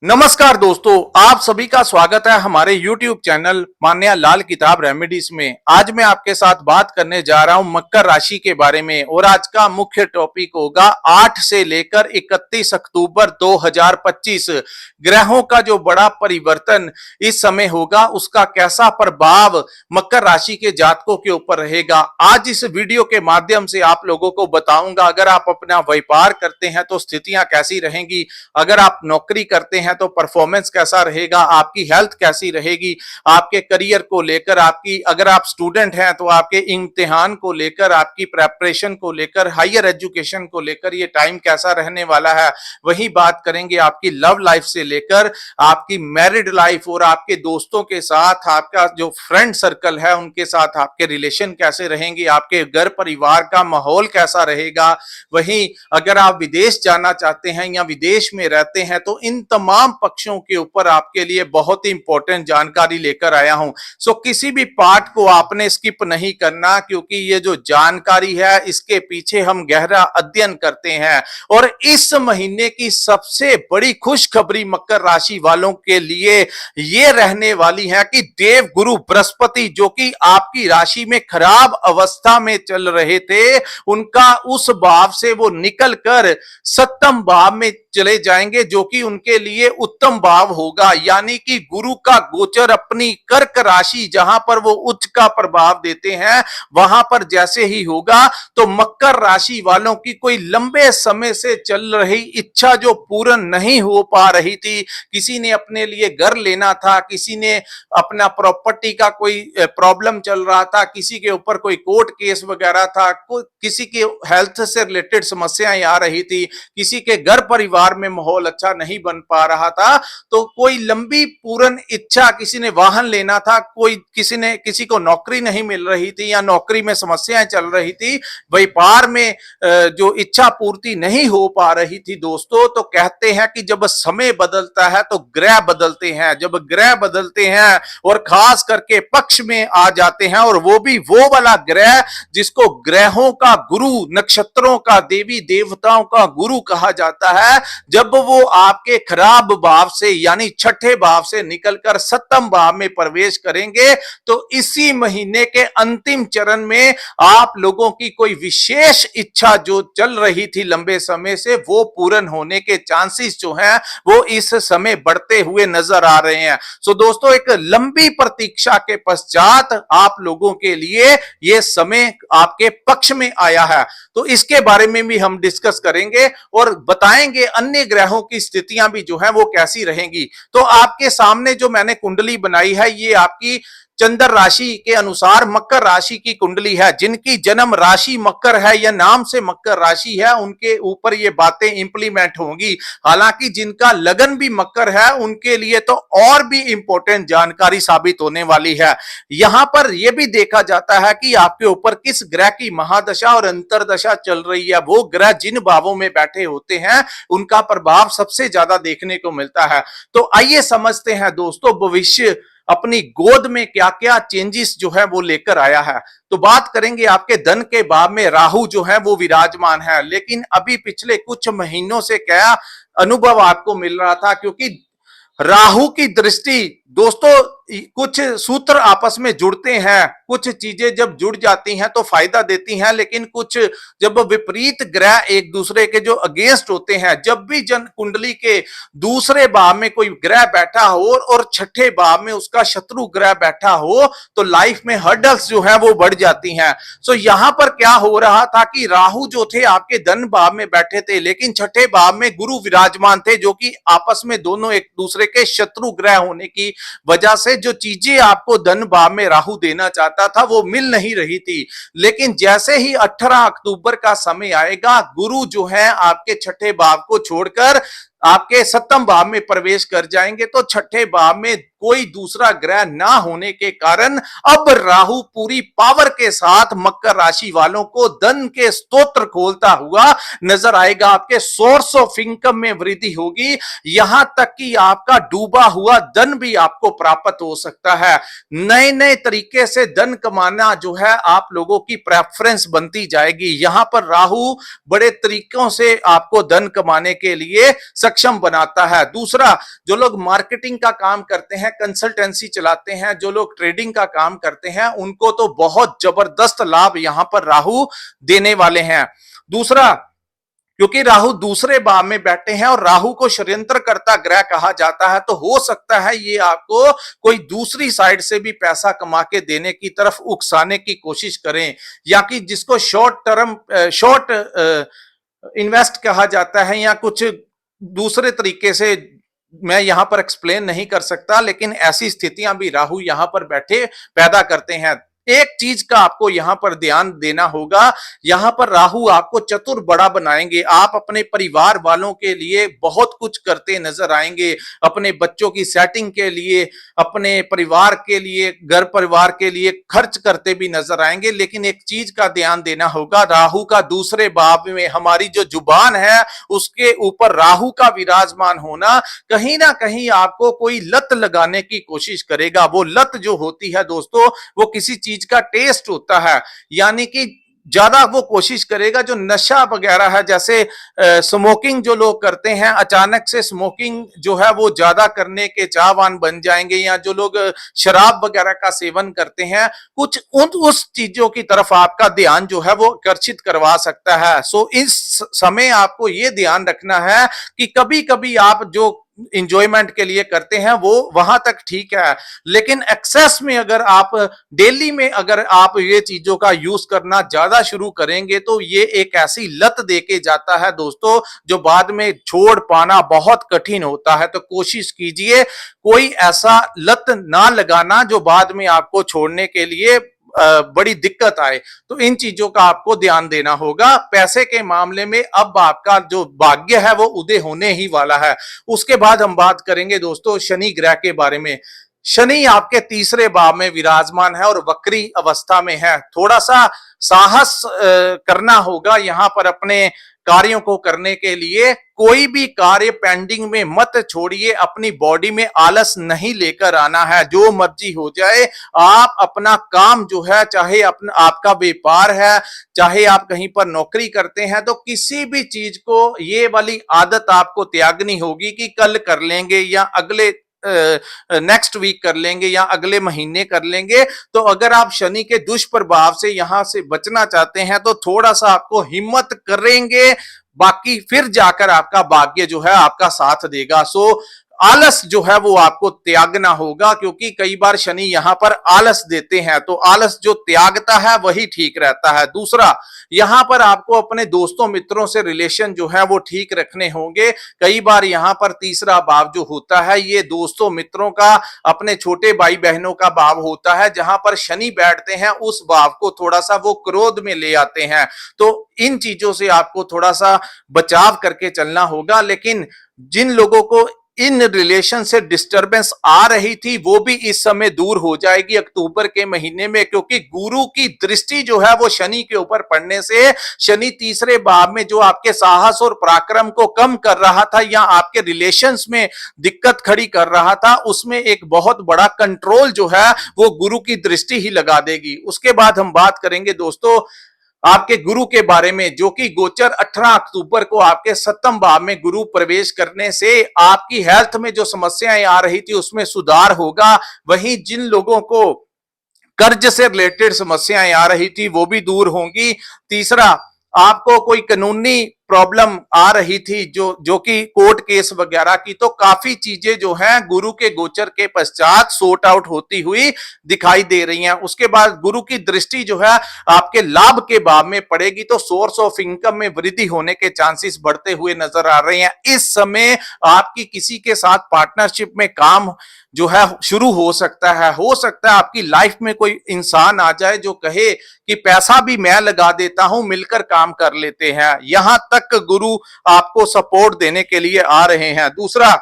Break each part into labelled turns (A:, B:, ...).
A: नमस्कार दोस्तों, आप सभी का स्वागत है हमारे YouTube चैनल मान्या लाल किताब रेमेडीज में। आज मैं आपके साथ बात करने जा रहा हूं मकर राशि के बारे में और आज का मुख्य टॉपिक होगा 8 से लेकर 31 अक्टूबर 2025 ग्रहों का जो बड़ा परिवर्तन इस समय होगा उसका कैसा प्रभाव मकर राशि के जातकों के ऊपर रहेगा। आज इस वीडियो के माध्यम से आप लोगों को बताऊंगा, अगर आप अपना व्यापार करते हैं तो स्थितियां कैसी रहेंगी, अगर आप नौकरी करते हैं तो परफॉर्मेंस कैसा रहेगा, आपकी हेल्थ कैसी रहेगी, आपके करियर को लेकर, आपकी अगर आप स्टूडेंट हैं तो आपके इम्तिहान को लेकर, आपकी प्रेपरेशन को लेकर, हायर एजुकेशन को लेकर ये टाइम कैसा रहने वाला है। वही बात करेंगे आपकी लव लाइफ से लेकर आपकी मैरिड लाइफ और आपके दोस्तों के साथ, आपका जो फ्रेंड सर्कल है उनके साथ आपके रिलेशन कैसे रहेंगे, आपके घर परिवार का माहौल कैसा रहेगा। वहीं अगर आप विदेश जाना चाहते हैं या विदेश में रहते हैं तो इन तमाम पक्षों के ऊपर आपके लिए बहुत ही इंपॉर्टेंट जानकारी लेकर आया हूं। सो किसी भी पार्ट को आपने स्किप नहीं करना, क्योंकि ये जो जानकारी है इसके पीछे हम गहरा अध्ययन करते हैं। और इस महीने की सबसे बड़ी खुशखबरी मकर राशि वालों के लिए ये रहने वाली है कि देव गुरु बृहस्पति, जो कि आपकी राशि में खराब अवस्था में चल रहे थे, उनका उस भाव से वो निकल कर सप्तम भाव में चले जाएंगे, जो कि उनके लिए उत्तम भाव होगा। यानी कि गुरु का गोचर अपनी कर्क राशि जहां पर वो उच्च का प्रभाव देते हैं वहां पर जैसे ही होगा तो मकर राशि वालों की कोई लंबे समय से चल रही इच्छा जो पूर्ण नहीं हो पा रही थी, किसी ने अपने लिए घर लेना था, किसी ने अपना प्रॉपर्टी का कोई प्रॉब्लम चल रहा था, किसी के ऊपर कोई कोर्ट केस वगैरह था, किसी के हेल्थ से रिलेटेड समस्याएं आ रही थी, किसी के घर परिवार में माहौल अच्छा नहीं बन पा रहा था, तो कोई लंबी पूर्ण इच्छा, किसी ने वाहन लेना था, किसी को नौकरी नहीं मिल रही थी या नौकरी में समस्याएं चल रही थी, व्यापार में जो इच्छा पूर्ति नहीं हो पा रही थी दोस्तों। तो कहते हैं कि जब समय बदलता है तो ग्रह बदलते हैं, जब ग्रह बदलते हैं और खास करके पक्ष में आ जाते हैं, और वो भी वो वाला ग्रह जिसको ग्रहों का गुरु, नक्षत्रों का, देवी देवताओं का गुरु कहा जाता है, जब वो आपके खराब भाव से यानी छठे भाव से निकलकर सप्तम भाव में प्रवेश करेंगे, तो इसी महीने के अंतिम चरण में आप लोगों की कोई विशेष इच्छा जो चल रही थी लंबे समय से, वो पूर्ण होने के चांसेस जो हैं वो इस समय बढ़ते हुए नजर आ रहे हैं। सो दोस्तों, एक लंबी प्रतीक्षा के पश्चात आप लोगों के लिए यह समय आपके पक्ष में आया है, तो इसके बारे में भी हम डिस्कस करेंगे और बताएंगे अन्य ग्रहों की स्थितियां भी जो है वो कैसी रहेंगी। तो आपके सामने जो मैंने कुंडली बनाई है ये आपकी चंद्र राशि के अनुसार मकर राशि की कुंडली है। जिनकी जन्म राशि मकर है या नाम से मकर राशि है उनके ऊपर ये बातें इंप्लीमेंट होंगी। हालांकि जिनका लगन भी मकर है उनके लिए तो और भी इंपॉर्टेंट जानकारी साबित होने वाली है। यहां पर यह भी देखा जाता है कि आपके ऊपर किस ग्रह की महादशा और अंतरदशा चल रही है। वो ग्रह जिन भावों में बैठे होते हैं उनका प्रभाव सबसे ज्यादा देखने को मिलता है। तो आइए समझते हैं दोस्तों भविष्य अपनी गोद में क्या क्या चेंजेस जो है वो लेकर आया है। तो बात करेंगे आपके धन के भाव में राहु जो है वो विराजमान है, लेकिन अभी पिछले कुछ महीनों से क्या अनुभव आपको मिल रहा था, क्योंकि राहु की दृष्टि दोस्तों कुछ सूत्र आपस में जुड़ते हैं, कुछ चीजें जब जुड़ जाती हैं तो फायदा देती हैं, लेकिन कुछ जब विपरीत ग्रह एक दूसरे के जो अगेंस्ट होते हैं, जब भी जन कुंडली के दूसरे भाव में कोई ग्रह बैठा हो और छठे भाव में उसका शत्रु ग्रह बैठा हो तो लाइफ में हर्डल्स जो है वो बढ़ जाती हैं। सो यहां पर क्या हो रहा था कि राहु जो थे आपके धन भाव में बैठे थे, लेकिन छठे भाव में गुरु विराजमान थे, जो कि आपस में दोनों एक दूसरे के शत्रु ग्रह होने की वजह से जो चीजें आपको धन भाव में राहु देना चाहता था वो मिल नहीं रही थी। लेकिन जैसे ही 18 अक्टूबर का समय आएगा, गुरु जो है आपके छठे भाव को छोड़कर आपके सप्तम भाव में प्रवेश कर जाएंगे, तो छठे भाव में कोई दूसरा ग्रह ना होने के कारण अब राहु पूरी पावर के साथ मकर राशि वालों को धन के स्तोत्र खोलता हुआ नजर आएगा। आपके सोर्स ऑफ इनकम में वृद्धि होगी, यहां तक कि आपका डूबा हुआ धन भी आपको प्राप्त हो सकता है। नए नए तरीके से धन कमाना जो है आप लोगों की प्रेफरेंस बनती जाएगी। यहां पर राहु बड़े तरीकों से आपको धन कमाने के लिए सक्षम बनाता है। दूसरा, जो लोग मार्केटिंग का काम करते हैं, कंसल्टेंसी चलाते हैं, जो लोग ट्रेडिंग का काम करते हैं, उनको तो बहुत जबरदस्त लाभ यहां पर राहु देने वाले हैं। दूसरा, क्योंकि राहु दूसरे भाव में बैठे हैं और राहु को षड्यंत्र करता ग्रह कहा जाता है, तो हो सकता है ये आपको कोई दूसरी साइड से भी पैसा कमा के देने की तरफ उकसाने की कोशिश करें, या कि जिसको शॉर्ट इन्वेस्ट कहा जाता है, या कुछ दूसरे तरीके से मैं यहां पर एक्सप्लेन नहीं कर सकता, लेकिन ऐसी स्थितियां भी राहु यहां पर बैठे पैदा करते हैं। एक चीज का आपको यहां पर ध्यान देना होगा, यहां पर राहु आपको चतुर बड़ा बनाएंगे। आप अपने परिवार वालों के लिए बहुत कुछ करते नजर आएंगे, अपने बच्चों की सेटिंग के लिए, अपने परिवार के लिए, घर परिवार के लिए खर्च करते भी नजर आएंगे। लेकिन एक चीज का ध्यान देना होगा, राहु का दूसरे भाव में हमारी जो जुबान है उसके ऊपर राहु का विराजमान होना कहीं ना कहीं आपको कोई लत लगाने की कोशिश करेगा। वो लत जो होती है दोस्तों, वो किसी चीज का टेस्ट होता है, यानी कि ज्यादा वो कोशिश करेगा। जो नशा वगैरह है, जैसे स्मोकिंग जो लोग करते हैं, अचानक से स्मोकिंग जो है वो ज्यादा करने के चाहवान बन जाएंगे, या जो लोग शराब वगैरह का सेवन करते हैं, कुछ उस चीजों की तरफ आपका ध्यान जो है वो आकर्षित करवा सकता है। सो इस समय आपको ये ध्यान रखना है कि कभी कभी आप जो इंजॉयमेंट के लिए करते हैं वो वहां तक ठीक है, लेकिन एक्सेस में अगर आप डेली में अगर आप ये चीजों का यूज करना ज्यादा शुरू करेंगे, तो ये एक ऐसी लत देके जाता है दोस्तों, जो बाद में छोड़ पाना बहुत कठिन होता है। तो कोशिश कीजिए कोई ऐसा लत ना लगाना जो बाद में आपको छोड़ने के लिए बड़ी दिक्कत आए। तो इन चीजों का आपको ध्यान देना होगा। पैसे के मामले में अब आपका जो भाग्य है वो उदय होने ही वाला है। उसके बाद हम बात करेंगे दोस्तों शनि ग्रह के बारे में। शनि आपके तीसरे भाव में विराजमान है और वक्री अवस्था में है। थोड़ा सा साहस करना होगा यहां पर अपने कार्यों को करने के लिए। कोई भी कार्य पेंडिंग में मत छोड़िए, अपनी बॉडी में आलस नहीं लेकर आना है। जो मर्जी हो जाए, आप अपना काम जो है, चाहे अपना आपका व्यापार है, चाहे आप कहीं पर नौकरी करते हैं, तो किसी भी चीज को ये वाली आदत आपको त्यागनी होगी कि कल कर लेंगे, या अगले नेक्स्ट वीक कर लेंगे, या अगले महीने कर लेंगे। तो अगर आप शनि के दुष्प्रभाव से यहां से बचना चाहते हैं, तो थोड़ा सा आपको हिम्मत करेंगे, बाकी फिर जाकर आपका भाग्य जो है आपका साथ देगा। सो आलस जो है वो आपको त्यागना होगा, क्योंकि कई बार शनि यहां पर आलस देते हैं, तो आलस जो त्यागता है वही ठीक रहता है। दूसरा, यहां पर आपको अपने दोस्तों मित्रों से रिलेशन जो है वो ठीक रखने होंगे। कई बार यहां पर तीसरा भाव जो होता है, ये दोस्तों मित्रों का, अपने छोटे भाई बहनों का भाव होता है। जहां पर शनि बैठते हैं उस भाव को थोड़ा सा वो क्रोध में ले आते हैं। तो इन चीजों से आपको थोड़ा सा बचाव करके चलना होगा। लेकिन जिन लोगों को इन रिलेशन से डिस्टरबेंस आ रही थी, वो भी इस समय दूर हो जाएगी अक्टूबर के महीने में, क्योंकि गुरु की दृष्टि जो है वो शनि के ऊपर पड़ने से शनि तीसरे भाव में जो आपके साहस और पराक्रम को कम कर रहा था, या आपके रिलेशंस में दिक्कत खड़ी कर रहा था, उसमें एक बहुत बड़ा कंट्रोल जो है वो गुरु की दृष्टि ही लगा देगी। उसके बाद हम बात करेंगे दोस्तों आपके गुरु के बारे में, जो कि गोचर 18 अक्टूबर को आपके सप्तम भाव में गुरु प्रवेश करने से आपकी हेल्थ में जो समस्याएं आ रही थी उसमें सुधार होगा। वहीं जिन लोगों को कर्ज से रिलेटेड समस्याएं आ रही थी वो भी दूर होंगी। तीसरा, आपको कोई कानूनी प्रॉब्लम आ रही थी जो कि कोर्ट केस वगैरह की, तो काफी चीजें जो हैं गुरु के गोचर के पश्चात सॉर्ट आउट होती हुई दिखाई दे रही हैं। उसके बाद गुरु की दृष्टि जो है आपके लाभ के भाव में पड़ेगी, तो सोर्स ऑफ इनकम में वृद्धि होने के चांसेस बढ़ते हुए नजर आ रहे हैं। इस समय आपकी किसी के साथ पार्टनरशिप में काम जो है शुरू हो सकता है। आपकी लाइफ में कोई इंसान आ जाए जो कहे कि पैसा भी मैं लगा देता हूं, मिलकर काम कर लेते हैं। यहां तक गुरु आपको सपोर्ट देने के लिए आ रहे हैं। दूसरा,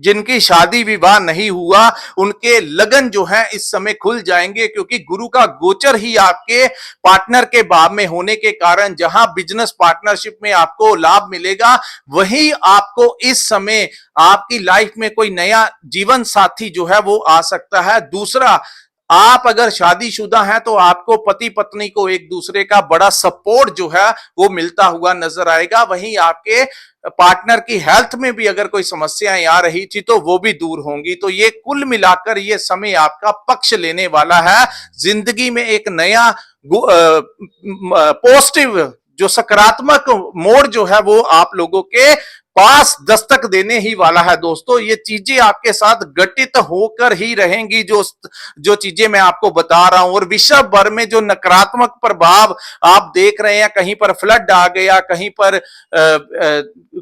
A: जिनकी शादी विवाह नहीं हुआ उनके लगन जो है इस समय खुल जाएंगे, क्योंकि गुरु का गोचर ही आपके पार्टनर के भाव में होने के कारण जहां बिजनेस पार्टनरशिप में आपको लाभ मिलेगा, वहीं आपको इस समय आपकी लाइफ में कोई नया जीवन साथी जो है वो आ सकता है। दूसरा, आप अगर शादीशुदा हैं तो आपको पति पत्नी को एक दूसरे का बड़ा सपोर्ट जो है वो मिलता हुआ नजर आएगा। वहीं आपके पार्टनर की हेल्थ में भी अगर कोई समस्याएं आ रही थी तो वो भी दूर होंगी। तो ये कुल मिलाकर ये समय आपका पक्ष लेने वाला है। जिंदगी में एक नया पॉजिटिव जो सकारात्मक मोड़ जो है वो आप लोगों के पास दस्तक देने ही वाला है। दोस्तों ये चीजें आपके साथ घटित होकर ही रहेंगी, जो जो चीजें मैं आपको बता रहा हूं। और विश्व भर में जो नकारात्मक प्रभाव आप देख रहे हैं, कहीं पर फ्लड आ गया, कहीं पर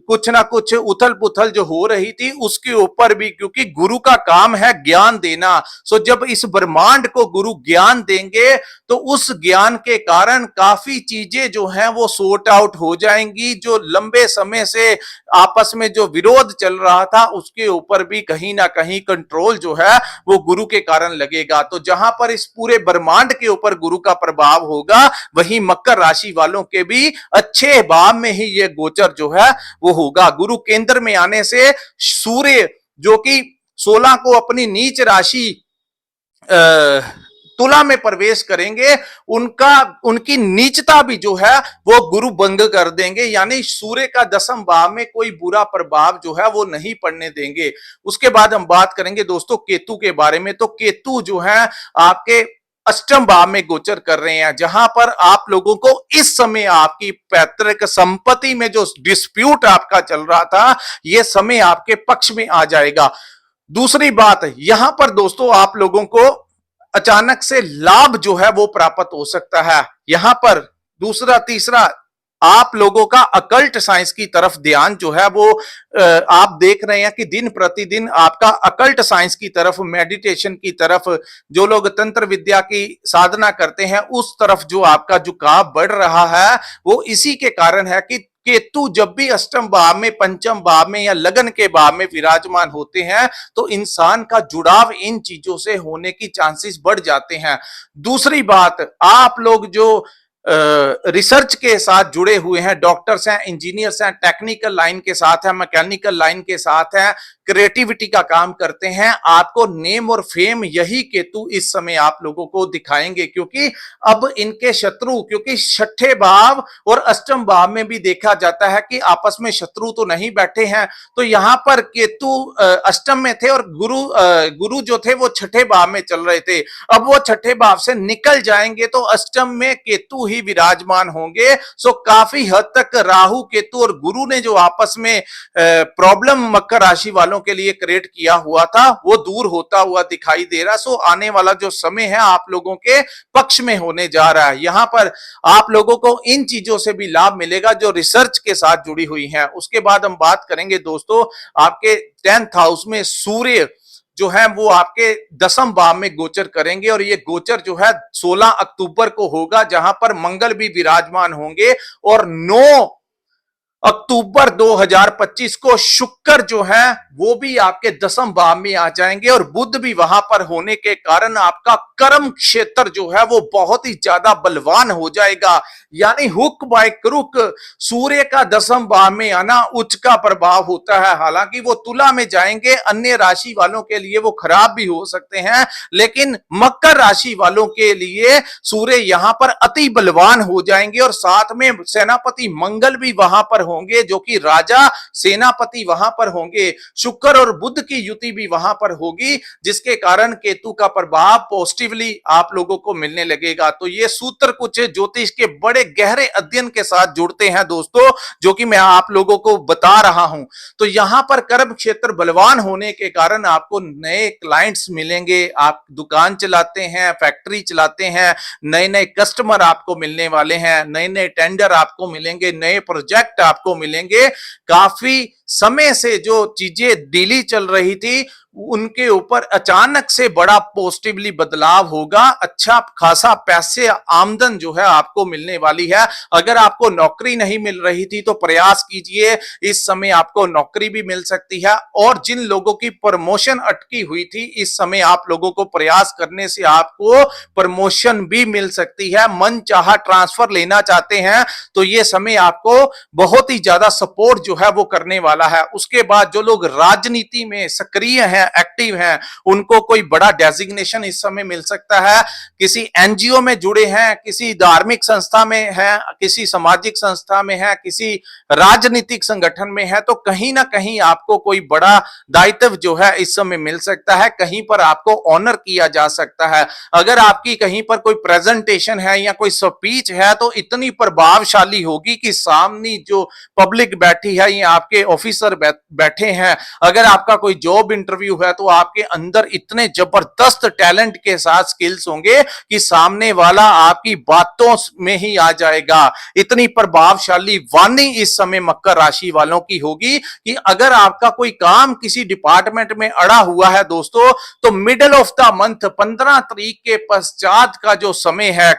A: कुछ ना कुछ उथल पुथल जो हो रही थी उसके ऊपर भी, क्योंकि गुरु का काम है ज्ञान देना। सो जब इस ब्रह्मांड को गुरु ज्ञान देंगे तो उस ज्ञान के कारण काफी चीजें जो हैं वो सॉर्ट आउट हो जाएंगी। जो लंबे समय से आपस में जो विरोध चल रहा था उसके ऊपर भी कहीं ना कहीं कंट्रोल जो है वो गुरु के कारण लगेगा। तो जहां पर इस पूरे ब्रह्मांड के ऊपर गुरु का प्रभाव होगा, वहीं मकर राशि वालों के भी अच्छे भाव में ही ये गोचर जो है वो होगा। गुरु केंद्र में आने से सूर्य जो कि 16 को अपनी नीच राशि तुला में प्रवेश करेंगे, उनकी नीचता भी जो है वो गुरु भंग कर देंगे। यानी सूर्य का 10वें भाव में कोई बुरा प्रभाव जो है वो नहीं पड़ने देंगे। उसके बाद हम बात करेंगे दोस्तों केतु के बारे में। तो केतु जो है आपके 8वें भाव में गोचर कर रहे हैं, जहां पर आप लोगों को इस समय आपकी पैतृक संपत्ति में जो डिस्प्यूट आपका चल रहा था, यह समय आपके पक्ष में आ जाएगा। दूसरी बात यहां पर दोस्तों आप लोगों को अचानक से लाभ जो है वो प्राप्त हो सकता है। यहां पर दूसरा तीसरा आप लोगों का अकल्ट साइंस की तरफ ध्यान जो है वो आप देख रहे हैं कि दिन प्रतिदिन आपका अकल्ट साइंस की तरफ, मेडिटेशन की तरफ, जो लोग तंत्र विद्या की साधना करते हैं उस तरफ जो आपका झुकाव बढ़ रहा है, वो इसी के कारण है कि केतु जब भी 8वें भाव में, 5वें भाव में या लगन के भाव में विराजमान होते हैं तो इंसान का जुड़ाव इन चीजों से होने की चांसेस बढ़ जाते हैं। दूसरी बात, आप लोग जो रिसर्च के साथ जुड़े हुए हैं, डॉक्टर्स हैं, इंजीनियर्स हैं, टेक्निकल लाइन के साथ हैं, मैकेनिकल लाइन के साथ हैं, क्रिएटिविटी का काम करते हैं, आपको नेम और फेम यही केतु इस समय आप लोगों को दिखाएंगे। क्योंकि अब इनके शत्रु, क्योंकि 6ठे भाव और 8वें भाव में भी देखा जाता है कि आपस में शत्रु तो नहीं बैठे हैं। तो यहां पर केतु 8वें में थे और गुरु जो थे वो 6ठे भाव में चल रहे थे। अब वो 6ठे भाव से निकल जाएंगे तो 8वें में केतु ही विराजमान होंगे। सो काफी हद तक राहु केतु और गुरु ने जो आपस में प्रॉब्लम मकर राशि वालों के लिए क्रिएट किया हुआ था वो दूर होता हुआ दिखाई दे रहा। सो आने वाला जो समय है आप लोगों के पक्ष में होने जा रहा है। यहां पर आप लोगों को इन चीजों से भी लाभ मिलेगा जो रिसर्च के साथ जुड़ी हुई हैं। उसके बाद हम बात करेंगे दोस्तों आपके 10th हाउस में सूर्य जो है वो आपके 10वें भाव में गोचर करेंगे और ये गोचर जो है 16 अक्टूबर को होगा, जहां पर मंगल भी विराजमान होंगे। और 9 अक्टूबर 2025 को शुक्र जो है वो भी आपके 10वें भाव में आ जाएंगे और बुध भी वहां पर होने के कारण आपका कर्म क्षेत्र जो है वो बहुत ही ज्यादा बलवान हो जाएगा। यानी हुक बाय क्रुक सूर्य का 10वें भाव में आना उच्च का प्रभाव होता है। हालांकि वो तुला में जाएंगे, अन्य राशि वालों के लिए वो खराब भी हो सकते हैं, लेकिन मकर राशि वालों के लिए सूर्य यहां पर अति बलवान हो जाएंगे और साथ में सेनापति मंगल भी वहां पर होंगे, जो कि राजा सेनापति वहां पर होंगे। शुक्र और बुध की युति भी वहां पर होगी, जिसके कारण केतु का प्रभाव पॉजिटिवली आप लोगों को मिलने लगेगा। तो ये सूत्र कुछ ज्योतिष के बड़े गहरे अध्ययन के साथ जुड़ते हैं दोस्तों, जो कि मैं आप लोगों को बता रहा हूं। तो यहां पर कर्म क्षेत्र बलवान होने के कारण आपको नए क्लाइंट्स मिलेंगे। आप दुकान चलाते हैं, फैक्ट्री चलाते हैं, नए नए कस्टमर आपको मिलने वाले हैं, नए नए टेंडर आपको मिलेंगे, नए प्रोजेक्ट आपको मिलेंगे। काफी समय से जो चीजें डिले चल रही थी उनके ऊपर अचानक से बड़ा पॉजिटिवली बदलाव होगा। अच्छा खासा पैसे आमदन जो है आपको मिलने वाली है। अगर आपको नौकरी नहीं मिल रही थी तो प्रयास कीजिए, इस समय आपको नौकरी भी मिल सकती है। और जिन लोगों की प्रमोशन अटकी हुई थी, इस समय आप लोगों को प्रयास करने से आपको प्रमोशन भी मिल सकती है। मन चाहा ट्रांसफर लेना चाहते हैं तो यह समय आपको बहुत ही ज्यादा सपोर्ट जो है वो करने वाला वाला है। उसके बाद जो लोग राजनीति में सक्रिय हैं, एक्टिव हैं, उनको कोई बड़ा डेजिग्नेशन इस समय मिल सकता है। किसी एनजीओ में जुड़े हैं, किसी धार्मिक संस्था में हैं, किसी सामाजिक संस्था में हैं, किसी राजनीतिक संगठन में है, तो कहीं ना कहीं आपको कोई बड़ा दायित्व जो है इस समय मिल सकता है। कहीं पर आपको ऑनर किया जा सकता है। अगर आपकी कहीं पर कोई प्रेजेंटेशन है या कोई स्पीच है तो इतनी प्रभावशाली होगी कि सामने जो पब्लिक बैठी है या आपके ऑफिसर बैठे हैं, अगर आपका कोई जॉब इंटरव्यू है तो आपके अंदर इतने जबरदस्त टैलेंट के साथ स्किल्स होंगे कि सामने वाला आपकी बातों में ही आ जाएगा। इतनी प्रभावशाली वाणी इस समय मकर राशि वालों की होगी कि अगर आपका कोई काम किसी डिपार्टमेंट में अड़ा हुआ है दोस्तों, तो मिडिल ऑफ द मंथ 15 तारीख के पश्चात का जो समय है,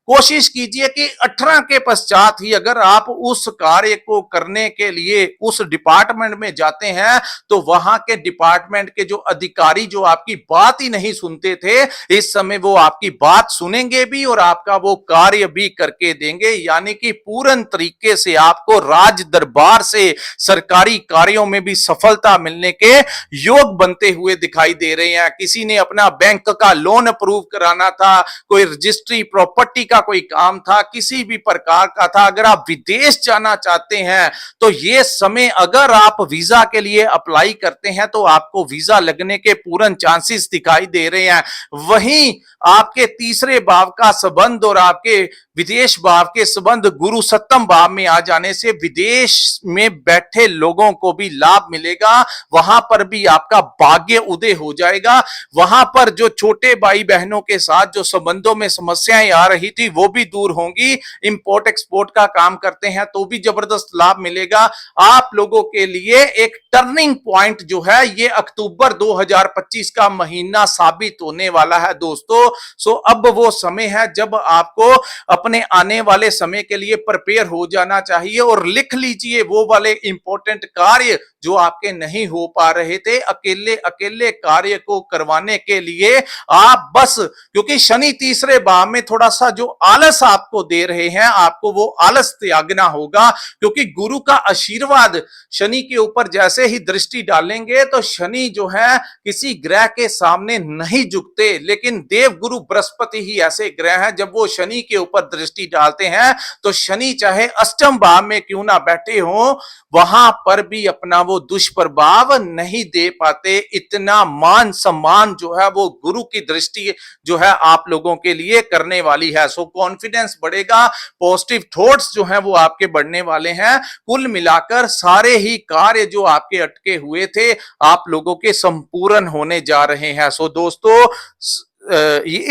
A: कोशिश कीजिए कि 18 के पश्चात ही अगर आप उस कार्य को करने के लिए उस डिपार्टमेंट में जाते हैं, तो वहां के डिपार्टमेंट के जो अधिकारी जो आपकी बात ही नहीं सुनते थे, इस समय वो आपकी बात सुनेंगे भी और आपका वो कार्य भी करके देंगे। यानी कि पूर्ण तरीके से आपको राज दरबार से सरकारी कार्यों में भी सफलता मिलने के योग बनते हुए दिखाई दे रहे हैं। किसी ने अपना बैंक का लोन अप्रूव कराना था, कोई रजिस्ट्री प्रॉपर्टी का कोई काम था, किसी भी प्रकार का था, अगर आप विदेश जाना चाहते हैं तो ये समय, अगर आप वीजा के लिए अप्लाई करते हैं तो आपको वीजा लगने के पूर्ण चांसेस दिखाई दे रहे हैं। वहीं आपके तीसरे भाव का संबंध और आपके विदेश भाव के संबंध गुरु सप्तम भाव में आ जाने से विदेश में बैठे लोगों को भी लाभ मिलेगा। वहां पर भी आपका भाग्य उदय हो जाएगा। वहां पर जो छोटे भाई बहनों के साथ जो संबंधों में समस्याएं आ रही थी वो भी दूर होंगी। इंपोर्ट एक्सपोर्ट का काम करते हैं तो भी जबरदस्त लाभ मिलेगा। आप लोगों के लिए एक टर्निंग पॉइंट जो है ये अक्टूबर 2025 का महीना साबित होने वाला है दोस्तों। सो अब वो समय है जब आपको अपने आने वाले समय के लिए प्रिपेयर हो जाना चाहिए और लिख लीजिए वो वाले इंपॉर्टेंट कार्य जो आपके नहीं हो पा रहे थे। अकेले अकेले कार्य को करवाने के लिए आप बस, क्योंकि शनि तीसरे भाव में थोड़ा सा जो आलस आपको दे रहे हैं, आपको वो आलस त्यागना होगा। क्योंकि गुरु का आशीर्वाद शनि के ऊपर जैसे ही दृष्टि डालेंगे तो शनि जो है किसी ग्रह के सामने नहीं झुकते, लेकिन देव गुरु बृहस्पति ही ऐसे ग्रह हैं, जब वो शनि के ऊपर दृष्टि डालते हैं तो शनि चाहे अष्टम भाव में क्यों ना बैठे हो, वहां पर भी अपना वो दुष्प्रभाव नहीं दे पाते। इतना मान सम्मान जो है वो गुरु की दृष्टि जो है आप लोगों के लिए करने वाली है। सो कॉन्फिडेंस बढ़ेगा, पॉजिटिव थॉट्स जो हैं वो आपके बढ़ने वाले हैं। कुल मिलाकर सारे ही कार्य जो आपके अटके हुए थे आप लोगों के संपूर्ण होने जा रहे हैं। सो दोस्तों,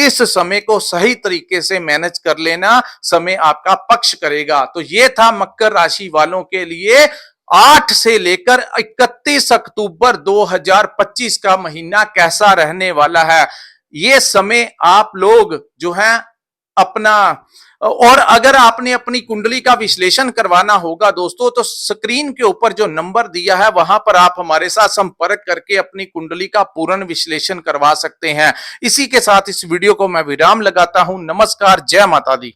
A: इस समय को सही तरीके से मैनेज कर लेना, समय आपका पक्ष करेगा। तो ये था मकर राशि वालों के लिए 8 से लेकर 31 अक्टूबर 2025 का महीना कैसा रहने वाला है। ये समय आप लोग जो हैं अपना, और अगर आपने अपनी कुंडली का विश्लेषण करवाना होगा दोस्तों, तो स्क्रीन के ऊपर जो नंबर दिया है वहां पर आप हमारे साथ संपर्क करके अपनी कुंडली का पूर्ण विश्लेषण करवा सकते हैं। इसी के साथ इस वीडियो को मैं विराम लगाता हूं। नमस्कार, जय माता दी।